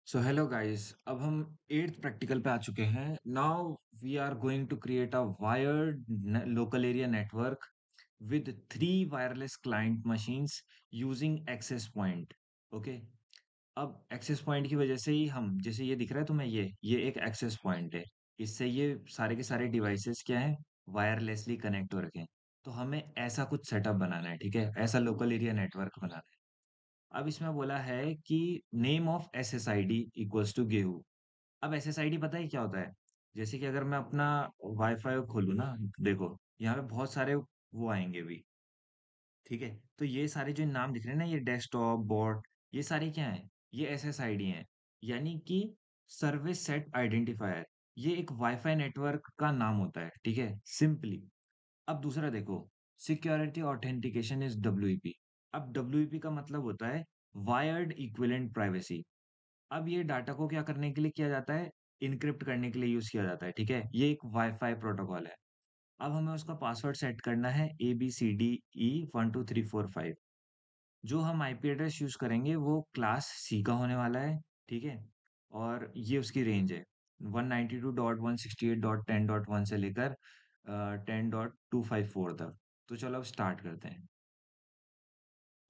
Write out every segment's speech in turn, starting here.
So hello guys, अब हम 8th practical पे आ चुके हैं। Now we are going to create a wired local area network with three wireless client machines using access point. Okay, अब access point की वजह से ही हम, जैसे ये दिख रहा है तुम्हें, ये एक एक्सेस पॉइंट है। इससे ये सारे के सारे डिवाइसेस क्या हैं, वायरलेसली कनेक्ट हो रखे हैं। तो हमें ऐसा कुछ सेटअप बनाना है, ठीक है, ऐसा लोकल एरिया नेटवर्क बनाना है। अब इसमें बोला है कि name of S S I D equals to गेहूँ। अब एस एस आई डी पता है क्या होता है? जैसे कि अगर मैं अपना वाईफाई खोलूँ ना, देखो यहाँ पे बहुत सारे वो आएंगे भी, ठीक है। तो ये सारे जो नाम दिख रहे हैं ना, ये डेस्कटॉप बॉट, ये सारे क्या हैं? ये एस एस आई डी हैं, यानी कि सर्विस सेट आइडेंटिफायर। ये एक वाईफाई नेटवर्क का नाम होता है, ठीक है, सिंपली। अब दूसरा देखो, सिक्योरिटी ऑथेंटिकेशन इज डब्ल्यूईपी। अब डब्ल्यूईपी का मतलब होता है वायर्ड इक्विवेलेंट प्राइवेसी। अब ये डाटा को क्या करने के लिए किया जाता है? इनक्रिप्ट करने के लिए यूज किया जाता है, ठीक है। ये एक वाईफाई प्रोटोकॉल है। अब हमें उसका पासवर्ड सेट करना है ABCDE 1 2 3 4 5। जो हम आईपी एड्रेस यूज करेंगे वो क्लास सी का होने वाला है, ठीक है। और ये उसकी रेंज है 192.168.10.1 से लेकर 10.254 तक। तो चलो अब स्टार्ट करते हैं।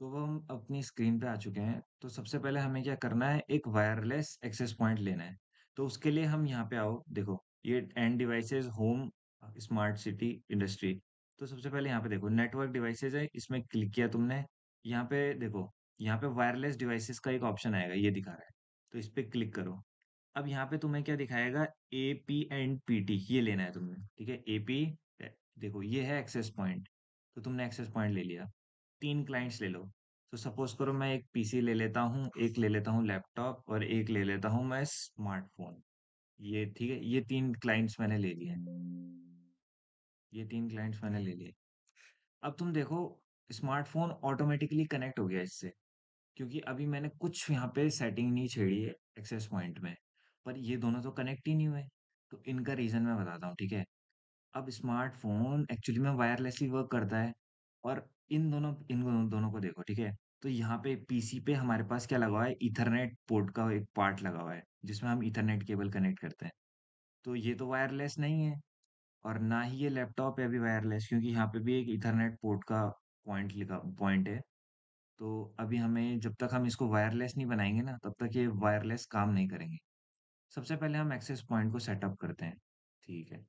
तो वो हम अपनी स्क्रीन पे आ चुके हैं। तो सबसे पहले हमें क्या करना है, एक वायरलेस एक्सेस पॉइंट लेना है। तो उसके लिए हम यहाँ पे आओ, देखो ये end devices home smart city industry. तो सबसे पहले यहाँ पे देखो नेटवर्क डिवाइसेस है, इसमें क्लिक किया तुमने। यहाँ पे देखो, यहाँ पे वायरलेस डिवाइसेस का एक ऑप्शन आएगा, ये दिखा रहा है। तो इस पे क्लिक करो। अब यहाँ पे तुम्हें क्या दिखाएगा, APNPT ये लेना है तुमने, ठीक है। AP, देखो ये है एक्सेस पॉइंट। तो तुमने एक्सेस पॉइंट ले लिया। तीन क्लाइंट्स ले लो। तो सपोज करो मैं एक पीसी ले लेता हूँ, एक ले लेता हूँ लैपटॉप, और एक ले लेता हूँ मैं स्मार्टफोन। ये ठीक है, ये तीन क्लाइंट्स मैंने ले लिए। ये तीन क्लाइंट्स मैंने ले लिए। अब तुम देखो, स्मार्टफोन ऑटोमेटिकली कनेक्ट हो गया इससे, क्योंकि अभी मैंने कुछ यहाँ पे सेटिंग नहीं छेड़ी है एक्सेस पॉइंट में। पर ये दोनों तो कनेक्ट ही नहीं हुए। तो इनका रीज़न मैं बताता हूँ, ठीक है। अब स्मार्टफ़ोन एक्चुअली में वायरलेसली वर्क करता है। और इन दोनों को देखो, ठीक है। तो यहाँ पे पीसी पे हमारे पास क्या लगा हुआ है, ईथरनेट पोर्ट का एक पार्ट लगा हुआ है, जिसमें हम ईथरनेट केबल कनेक्ट करते हैं। तो ये तो वायरलेस नहीं है। और ना ही ये लैपटॉप है अभी वायरलेस, क्योंकि यहाँ पे भी एक ईथरनेट पोर्ट का पॉइंट है। तो अभी हमें, जब तक हम इसको वायरलेस नहीं बनाएंगे ना, तब तक ये वायरलेस काम नहीं करेंगे। सबसे पहले हम एक्सेस पॉइंट को सेटअप करते हैं, ठीक है।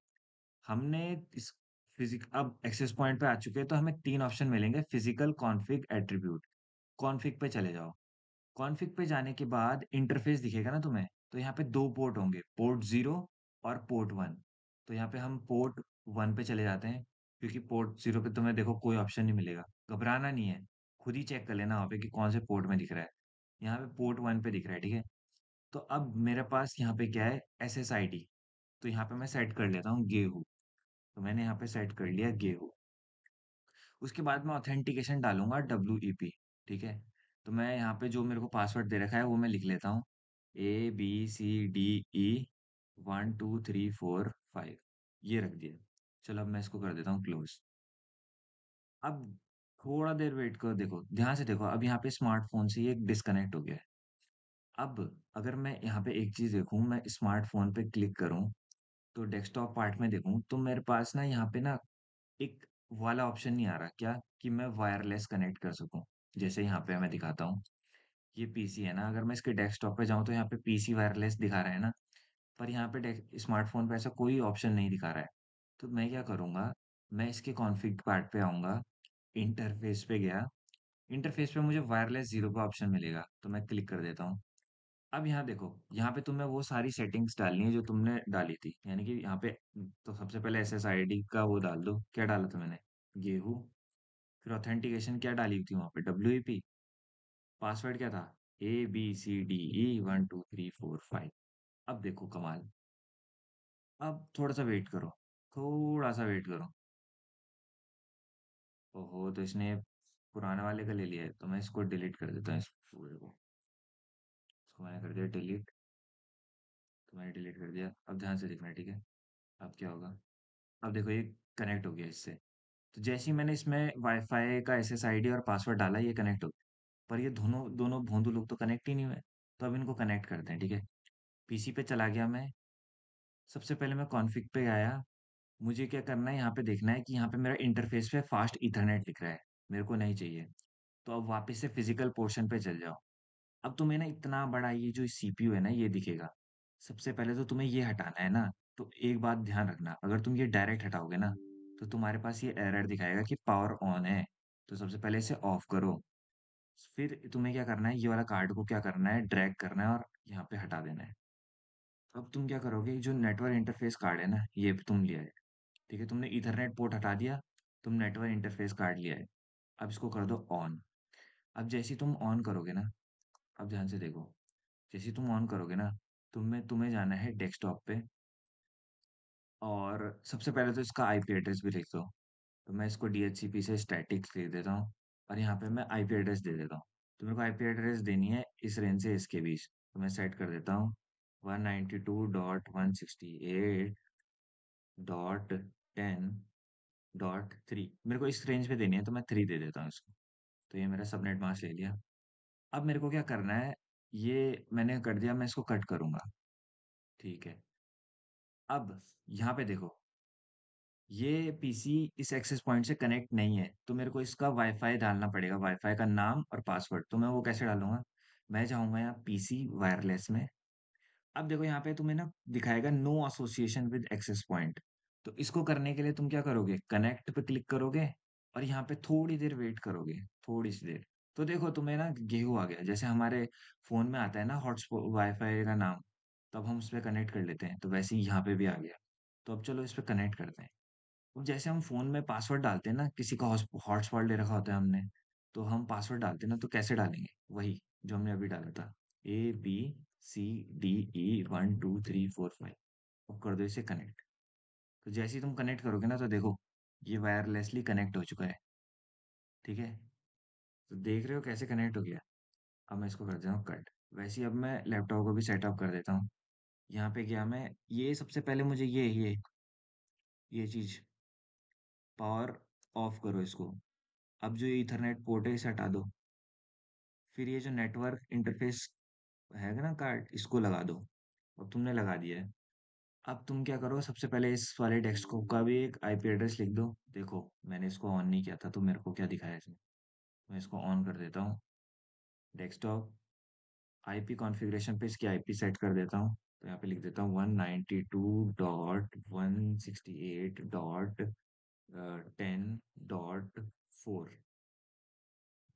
हमने इस फिजिक अब एक्सेस पॉइंट पे आ चुके हैं, तो हमें तीन ऑप्शन मिलेंगे, फिजिकल, कॉन्फ़िग, एट्रीब्यूट। कॉन्फ़िग पे चले जाओ। कॉन्फ़िग पे जाने के बाद इंटरफेस दिखेगा ना तुम्हें। तो यहाँ पे दो पोर्ट होंगे, पोर्ट 0 और पोर्ट 1। तो यहाँ पे हम पोर्ट 1 पे चले जाते हैं, क्योंकि पोर्ट 0 पे तुम्हें देखो कोई ऑप्शन नहीं मिलेगा। घबराना नहीं है, खुद ही चेक कर लेना वहाँ पे कि कौन से पोर्ट में दिख रहा है। यहाँ पे पोर्ट 1 पे दिख रहा है, ठीक है। तो अब मेरे पास यहाँ पे क्या है, SSID। तो यहाँ पे मैं सेट कर लेता हूँ गेहूँ। तो मैंने यहाँ पे सेट कर लिया गेहूँ। उसके बाद मैं ऑथेंटिकेशन डालूंगा WEP, ठीक है। तो मैं यहाँ पे जो मेरे को पासवर्ड दे रखा है वो मैं लिख लेता हूँ, ABCDE 1 2 3 4 5। ये रख दिया। चलो अब मैं इसको कर देता हूँ क्लोज। अब थोड़ा देर वेट करो, देखो ध्यान से देखो, अब यहाँ पे स्मार्टफोन से ये डिस्कनेक्ट हो गया है। अब अगर मैं यहाँ पे एक चीज़ देखूँ, मैं स्मार्टफोन पे क्लिक करूँ, तो डेस्कटॉप पार्ट में देखूँ, तो मेरे पास ना यहाँ पे ना एक वाला ऑप्शन नहीं आ रहा, क्या कि मैं वायरलेस कनेक्ट कर सकूं। जैसे यहाँ पे मैं दिखाता हूँ, ये पीसी है ना, अगर मैं इसके डेस्कटॉप पे जाऊँ तो यहाँ पे पीसी वायरलेस दिखा रहा है ना। पर यहाँ पे स्मार्टफोन पे ऐसा कोई ऑप्शन नहीं दिखा रहा है। तो मैं क्या करूँगा, मैं इसके कॉन्फ़िग पार्ट पे आऊँगा, इंटरफेस पे गया। इंटरफेस पे मुझे वायरलेस जीरो का ऑप्शन मिलेगा, तो मैं क्लिक कर देता हूँ। अब यहाँ देखो, यहाँ पे तुम्हें वो सारी सेटिंग्स डालनी है जो तुमने डाली थी, यानी कि यहाँ पे। तो सबसे पहले SSID का वो डाल दो, क्या डाला था मैंने, गेहूँ। फिर ऑथेंटिकेशन क्या डाली थी वहाँ पे, WEP। पासवर्ड क्या था, ABCDE 1 2 3 4 5। अब देखो कमाल। अब थोड़ा सा वेट करो, थोड़ा सा वेट करो। ओहो, तो इसने पुराने वाले का ले लिया है, तो मैं इसको डिलीट कर देता हूँ, इस पूरे को। इसको मैंने कर दिया डिलीट। तो मैंने डिलीट कर दिया। अब ध्यान से देखना, ठीक है। अब क्या होगा, अब देखो ये कनेक्ट हो गया इससे। तो जैसे ही मैंने इसमें वाईफाई का SSID और पासवर्ड डाला, ये कनेक्ट हो गया। पर ये दोनों दोनों भोंदू लोग तो कनेक्ट ही नहीं हुए। तो अब इनको कनेक्ट करते हैं, ठीक है। पीसी पे चला गया मैं। सबसे पहले मैं कॉन्फ़िग पे आया। मुझे क्या करना है, यहाँ पे देखना है कि यहाँ पे मेरा इंटरफ़ेस पे फ़ास्ट ईथरनेट लिख रहा है, मेरे को नहीं चाहिए। तो अब वापस से फ़िज़िकल पोर्शन पे चले जाओ। अब तुम्हें ना इतना बड़ा ये जो सीपीयू है ना, ये दिखेगा। सबसे पहले तो तुम्हें ये हटाना है ना, तो एक बात ध्यान रखना, अगर तुम ये डायरेक्ट हटाओगे ना, तो तुम्हारे पास ये एरर दिखाएगा कि पावर ऑन है। तो सबसे पहले इसे ऑफ करो। फिर तुम्हें क्या करना है, ये वाला कार्ड को क्या करना है, ड्रैग करना है और यहाँ पे हटा देना है। अब तुम क्या करोगे, जो नेटवर्क इंटरफेस कार्ड है ना, ये तुम लिया है। ठीक है, तुमने ईथरनेट पोर्ट हटा दिया, तुम नेटवर्क इंटरफेस कार्ड लिया है। अब इसको कर दो ऑन। अब जैसे ही तुम ऑन करोगे ना, अब ध्यान से देखो, जैसे ही तुम ऑन करोगे ना, तुम्हें तुम्हें जाना है डेस्कटॉप पे। और सबसे पहले तो इसका आईपी एड्रेस भी लिख दो। तो मैं इसको डीएचसीपी से स्टैटिक लिख देता हूँ। और यहाँ पे मैं आईपी एड्रेस दे देता हूँ। तो मेरे को आईपी एड्रेस देनी है इस रेंज से इसके बीच, तो मैं सेट कर देता हूँ 192.168.10.3। मेरे को इस रेंज पे देनी है, तो मैं 3 दे देता हूँ इसको। तो ये मेरा सबनेट मास्क ले लिया। अब मेरे को क्या करना है, ये मैंने कर दिया, मैं इसको कट करूंगा। ठीक है। अब यहाँ पे देखो, ये पीसी इस एक्सेस पॉइंट से कनेक्ट नहीं है, तो मेरे को इसका वाईफाई डालना पड़ेगा, वाईफाई का नाम और पासवर्ड। तो मैं वो कैसे डालूंगा, मैं जाऊंगा यहाँ पीसी वायरलेस में। अब देखो यहाँ पे तुम्हें ना दिखाएगा no association with access point. तो इसको करने के लिए तुम क्या करोगे, कनेक्ट पे क्लिक करोगे और यहाँ पे थोड़ी देर वेट करोगे, थोड़ी सी देर। तो देखो तुम्हें ना गेहूं आ गया, जैसे हमारे फोन में आता है ना हॉटस्पॉट वाईफाई का नाम, तब हम उस पर कनेक्ट कर लेते हैं, तो वैसे ही यहाँ पे भी आ गया। तो अब चलो इस पे कनेक्ट करते हैं। अब जैसे हम फ़ोन में पासवर्ड डालते हैं ना, किसी का हॉटस्पॉट ले रखा होता है हमने, तो हम पासवर्ड डालते हैं ना, तो कैसे डालेंगे? वही जो हमने अभी डाला था, ABCDE 1 2 3 4 5। अब कर दो इसे कनेक्ट। तो जैसे ही तुम कनेक्ट करोगे ना, तो देखो ये वायरलेसली कनेक्ट हो चुका है। ठीक है, तो देख रहे हो कैसे कनेक्ट हो गया। अब मैं इसको कर देता हूँ कट। वैसे ही अब मैं लैपटॉप को भी सेटअप कर देता हूँ। यहाँ पे गया मैं, ये सबसे पहले मुझे ये चीज़ पावर ऑफ करो इसको। अब जो ये इथरनेट पोर्ट है इसे हटा दो। फिर ये जो नेटवर्क इंटरफेस है ना कार्ड, इसको लगा दो। अब तुमने लगा दिया है। अब तुम क्या करो, सबसे पहले इस वाले डेस्कटॉप का भी एक आईपी एड्रेस लिख दो। देखो मैंने इसको ऑन नहीं किया था, तो मेरे को क्या दिखाया इसने। मैं इसको ऑन कर देता हूँ। डेस्कटॉप आईपी कॉन्फ़िगरेशन पे इसकी आईपी सेट कर देता हूँ। तो यहाँ पे लिख देता हूँ 192.168.10.4।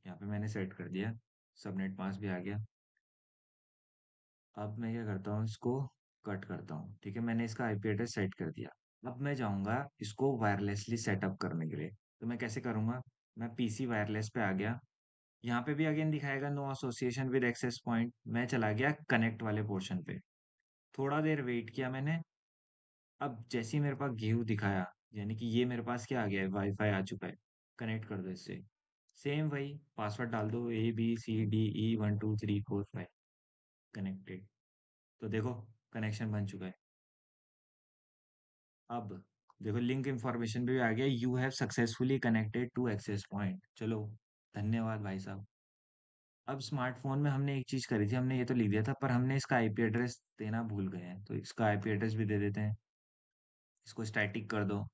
यहाँ पे मैंने सेट कर दिया। सबनेट मास्क भी आ गया। अब मैं क्या करता हूँ, इसको कट करता हूँ। ठीक है, मैंने इसका आईपी एड्रेस सेट कर दिया। अब मैं जाऊँगा इसको वायरलेसली सेटअप करने के लिए। तो मैं कैसे करूँगा, मैं पीसी वायरलेस पे आ गया। यहाँ पे भी अगेन दिखाएगा no association with access point. मैं चला गया कनेक्ट वाले पोर्शन पे। थोड़ा देर वेट किया मैंने। अब जैसे ही मेरे पास गेहूं दिखाया, यानी कि ये मेरे पास क्या आ गया है, वाईफाई आ चुका है। कनेक्ट कर दो इससे। सेम वही पासवर्ड डाल दो, ABCDE 1 2 3 4 5। कनेक्टेड। तो देखो कनेक्शन बन चुका है। अब देखो लिंक इंफॉर्मेशन भी आ गया, you have successfully connected to access point. चलो धन्यवाद भाई साहब। अब स्मार्टफोन में हमने एक चीज करी थी, हमने ये तो लिख दिया था, पर हमने इसका आईपी एड्रेस देना भूल गए हैं, तो इसका आईपी एड्रेस भी दे देते हैं। इसको स्टैटिक कर दो।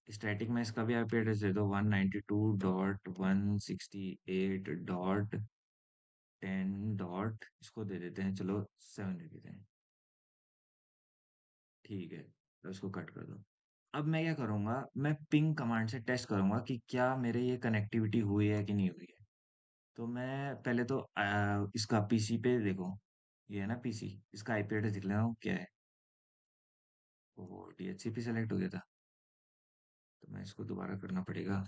स्टैटिक में इसका भी आईपी एड्रेस दे दो, 192.168.10. इसको दे देते हैं, चलो 7 दे देते हैं। ठीक है, तो इसको कट कर दो। अब मैं क्या करूंगा, मैं पिंग कमांड से टेस्ट करूंगा कि क्या मेरे ये कनेक्टिविटी हुई है कि नहीं हुई है। तो मैं पहले तो इसका पीसी पे देखो, ये है ना पीसी, इसका आईपी एड्रेस दिख लेना क्या है। वो डीएचसीपी सेलेक्ट हो गया था, तो मैं इसको दोबारा करना पड़ेगा।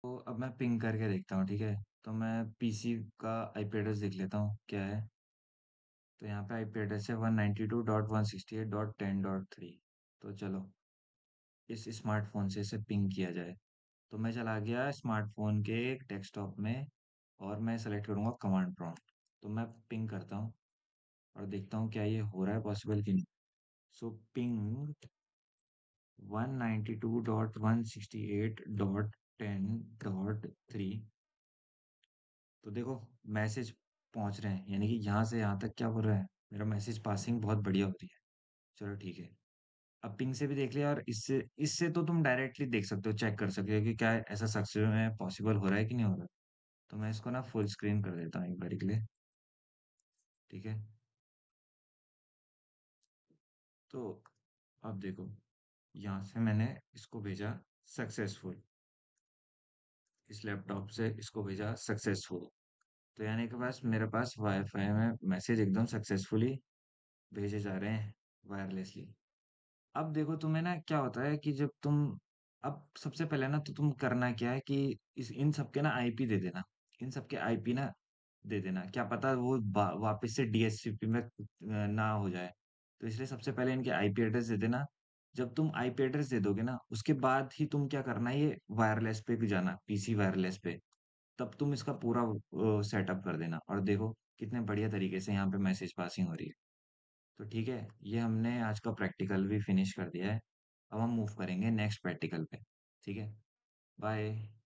तो अब मैं पिंग करके देखता हूँ, ठीक है। तो मैं पीसी का आईपी एड्रेस देख लेता हूँ क्या है। तो यहाँ पे आईपी एड्रेस है 192.168.10.3। तो चलो इस स्मार्टफोन से इसे पिंग किया जाए। तो मैं चला गया स्मार्टफोन के डेस्कटॉप में और मैं सेलेक्ट करूंगा कमांड प्रॉम्प्ट। तो मैं पिंग करता हूँ और देखता हूँ क्या ये हो रहा है पॉसिबल कि नहीं। सो पिंग 192.168.10.3। तो देखो मैसेज पहुंच रहे हैं, यानी कि यहाँ से यहाँ तक क्या बोल रहा है, मेरा मैसेज पासिंग बहुत बढ़िया हो रही है। चलो ठीक है। अब पिंग से भी देख लिया, और इससे इससे तो तुम डायरेक्टली देख सकते हो, चेक कर सकते हो कि क्या ऐसा सच में पॉसिबल हो रहा है कि नहीं हो रहा। तो मैं इसको ना फुल स्क्रीन कर देता हूँ एक बार के लिए। ठीक है। तो अब देखो, यहाँ से मैंने इसको भेजा सक्सेसफुल, इस लैपटॉप से इसको भेजा सक्सेसफुल। तो यानी कि बस मेरे पास वाईफाई में मैसेज एकदम सक्सेसफुली भेजे जा रहे हैं, वायरलेसली। अब देखो तुम्हें ना क्या होता है कि जब तुम, अब सबसे पहले ना तो तुम करना क्या है कि इस इन सबके ना आईपी दे देना। इन सबके आईपी ना दे देना, क्या पता वो वापस से डीएचसीपी में ना हो जाए। तो इसलिए सबसे पहले इनके आईपी एड्रेस दे देना। जब तुम आईपी एड्रेस दे दोगे ना, उसके बाद ही तुम क्या करना है, ये वायरलेस पे भी जाना, पीसी वायरलेस पे। तब तुम इसका पूरा सेटअप कर देना, और देखो कितने बढ़िया तरीके से यहाँ पे मैसेज पासिंग हो रही है। तो ठीक है, ये हमने आज का प्रैक्टिकल भी फिनिश कर दिया है। अब हम मूव करेंगे नेक्स्ट प्रैक्टिकल पे। ठीक है। बाय।